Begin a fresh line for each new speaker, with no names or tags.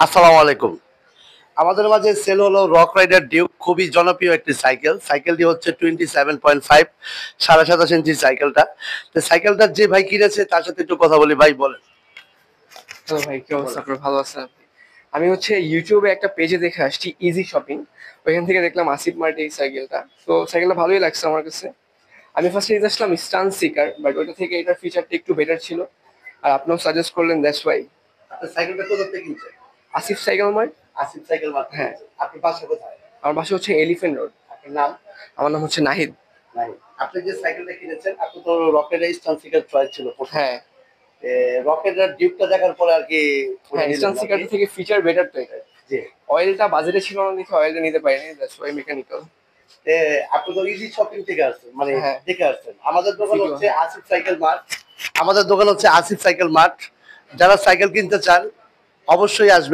আসসালামু আলাইকুম। আমাদের মাঝে সেল হলো রক রাইডার ডিউক, খুবই জনপ্রিয় একটি সাইকেল। সাইকেলটি হচ্ছে 27.5 27.5 ইঞ্চি সাইকেলটা। তো সাইকেলটা যে ভাই কিনেছে তার সাথে একটু কথা বলি। ভাই বলেন।
হ্যালো ভাই, কি অবস্থা? আপনার ভালো আছেন আপনি? আমি হচ্ছে ইউটিউবে একটা পেজে দেখে আসছি, ইজি শপিং। ওইখান থেকে দেখলাম আসিফ মার্ট এই সাইকেলটা। তো সাইকেলটা ভালোই লাগছে আমার কাছে। আমি ফার্স্টে নিতে আসলাম স্টান সিকার, বাট ওইটা থেকে এটার ফিচারটা একটু বেটার ছিল। আর আপনিও সাজেস্ট করলেন, দ্যাটস ওয়াই।
আপনার সাইকেলটা কোথা থেকে কিনছেন?
Asif cycle mart.
Asif cycle mart থেকে
হ্যাঁ,
কিনছেন। আপনার বাসা কোথায়?
আমার বাসা হচ্ছে এলিফ্যান্ট রোড।
আপনার নাম?
আমার নাম হচ্ছে নাহিদ।
নাই। আপনি যে সাইকেলটা কিনেছেন আপনি তো রকেট স্টান সিকার চয়েস ছিল প্রথম।
হ্যাঁ
রকেট ডিউকটা দেখার পরে আর কি ওটা
হ্যাঁ,
নিলেন
স্টান
নাকি?
সিকারটা থেকে ফিচার বেটার তো এটা।
জি।
অয়েলটা বাজেটে ছিল না দেখে অয়েলটা নিতে পারিনি, দ্যাটস ওয়াই মেকানিক্যাল।
আপনি তো ইজি শপিং থেকে আসছেন, মানে
হ্যাঁ,
দেখে আসছেন। আমাদের দোকান
ভিডিও,
হচ্ছে
হ্যাঁ।
Asif cycle mart. আমাদের দোকান হচ্ছে আসিফ সাইকেল মার্ট। যারা সাইকেল কিনতে চান অবশ্যই আসবেন।